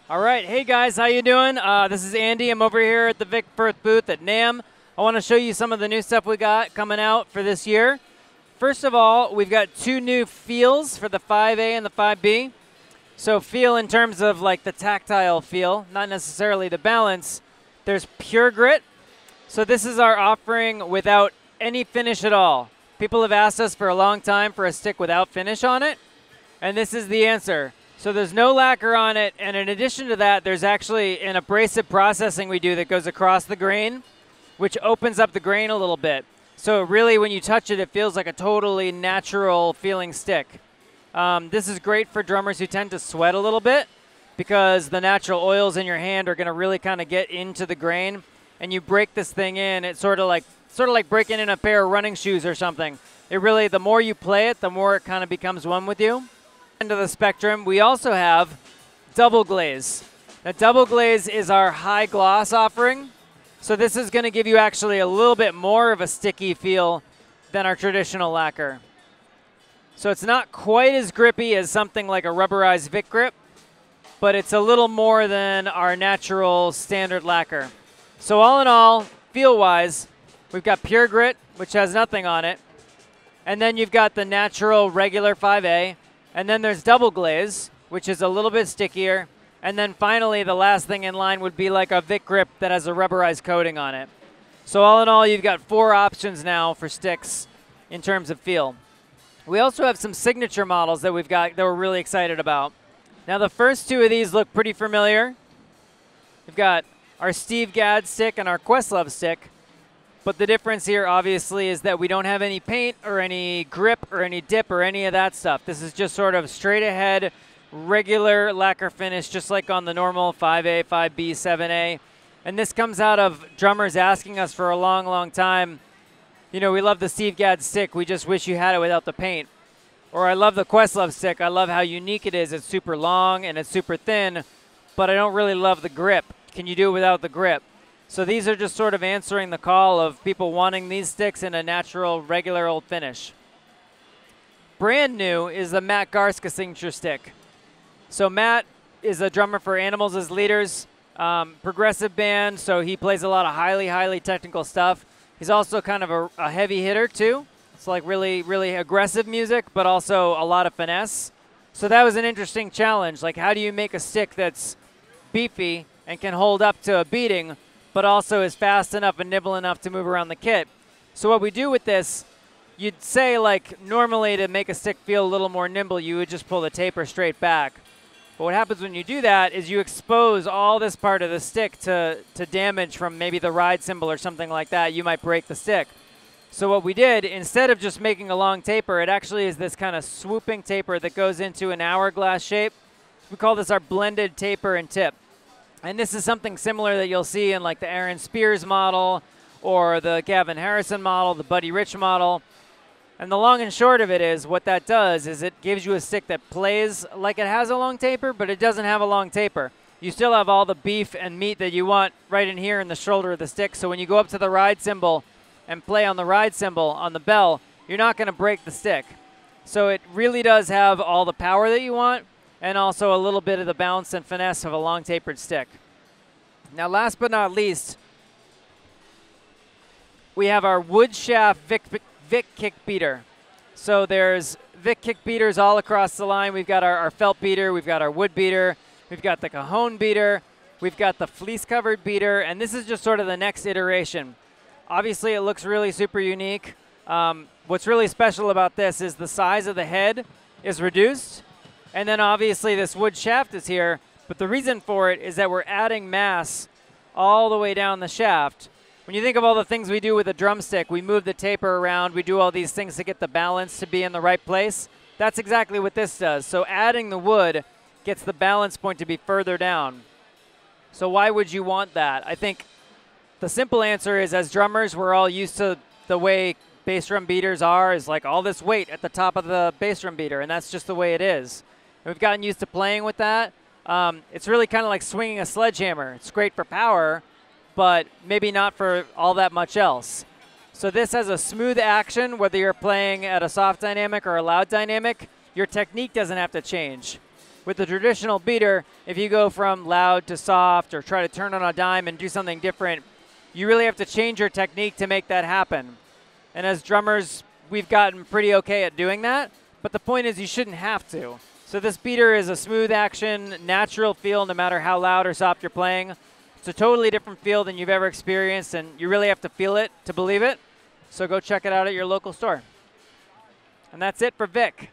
All right, hey guys, how you doing? This is Andy. I'm over here at the Vic Firth booth at NAMM. I want to show you some of the new stuff we got coming out for this year. First of all, we've got two new feels for the 5A and the 5B. So feel in terms of like the tactile feel, not necessarily the balance. There's Pure Grit. So this is our offering without any finish at all. People have asked us for a long time for a stick without finish on it, and this is the answer. So there's no lacquer on it, and in addition to that, there's actually an abrasive processing we do that goes across the grain, which opens up the grain a little bit. So really, when you touch it, it feels like a totally natural feeling stick. This is great for drummers who tend to sweat a little bit because the natural oils in your hand are going to really kind of get into the grain, and you break this thing in, it's sort of like breaking in a pair of running shoes or something. It really, the more you play it, the more it kind of becomes one with you. End of the spectrum, we also have Double Glaze. Now, Double Glaze is our high gloss offering. So this is going to give you actually a little bit more of a sticky feel than our traditional lacquer. So it's not quite as grippy as something like a rubberized Vic Grip, but it's a little more than our natural standard lacquer. So all in all, feel-wise, we've got Pure Grit, which has nothing on it. And then you've got the natural regular 5A. And then there's Double Glaze, which is a little bit stickier. And then finally, the last thing in line would be like a Vic Grip that has a rubberized coating on it. So all in all, you've got 4 options now for sticks in terms of feel. We also have some signature models that we've got that we're really excited about. Now, the first 2 of these look pretty familiar. We've got our Steve Gadd stick and our Questlove stick. But the difference here, obviously, is that we don't have any paint or any grip or any dip or any of that stuff. This is just sort of straight ahead, regular lacquer finish, just like on the normal 5A, 5B, 7A. And this comes out of drummers asking us for a long, long time, you know, we love the Steve Gadd stick, we just wish you had it without the paint. Or I love the Questlove stick, I love how unique it is. It's super long and it's super thin, but I don't really love the grip. Can you do it without the grip? So these are just sort of answering the call of people wanting these sticks in a natural, regular old finish. Brand new is the Matt Garcia signature stick. So Matt is a drummer for Animals as Leaders, progressive band, so he plays a lot of highly, highly technical stuff. He's also kind of a heavy hitter too. It's like really, really aggressive music, but also a lot of finesse. So that was an interesting challenge. Like, how do you make a stick that's beefy and can hold up to a beating, but also is fast enough and nimble enough to move around the kit? So what we do with this, you'd say like normally to make a stick feel a little more nimble, you would just pull the taper straight back. But what happens when you do that is you expose all this part of the stick to damage from maybe the ride cymbal or something like that. You might break the stick. So what we did, instead of just making a long taper, it actually is this kind of swooping taper that goes into an hourglass shape. We call this our blended taper and tip. And this is something similar that you'll see in like the Aaron Spears model or the Gavin Harrison model, the Buddy Rich model. And the long and short of it is what that does is it gives you a stick that plays like it has a long taper, but it doesn't have a long taper. You still have all the beef and meat that you want right in here in the shoulder of the stick. So when you go up to the ride cymbal and play on the ride cymbal on the bell, you're not going to break the stick. So it really does have all the power that you want, and also a little bit of the bounce and finesse of a long tapered stick. Now, last but not least, we have our wood shaft Vic kick beater. So there's Vic kick beaters all across the line. We've got our felt beater, we've got our wood beater, we've got the cajon beater, we've got the fleece covered beater, and this is just sort of the next iteration. Obviously, it looks really super unique. What's really special about this is the size of the head is reduced. And then obviously this wood shaft is here, but the reason for it is that we're adding mass all the way down the shaft. When you think of all the things we do with a drumstick, we move the taper around, we do all these things to get the balance to be in the right place. That's exactly what this does. So adding the wood gets the balance point to be further down. So why would you want that? I think the simple answer is, as drummers, we're all used to the way bass drum beaters are, is like all this weight at the top of the bass drum beater, and that's just the way it is. And we've gotten used to playing with that. It's really kind of like swinging a sledgehammer. It's great for power, but maybe not for all that much else. So this has a smooth action, whether you're playing at a soft dynamic or a loud dynamic. Your technique doesn't have to change. With the traditional beater, if you go from loud to soft or try to turn on a dime and do something different, you really have to change your technique to make that happen. And as drummers, we've gotten pretty okay at doing that, but the point is you shouldn't have to. So this beater is a smooth action, natural feel no matter how loud or soft you're playing. It's a totally different feel than you've ever experienced, and you really have to feel it to believe it. So go check it out at your local store. And that's it for Vic.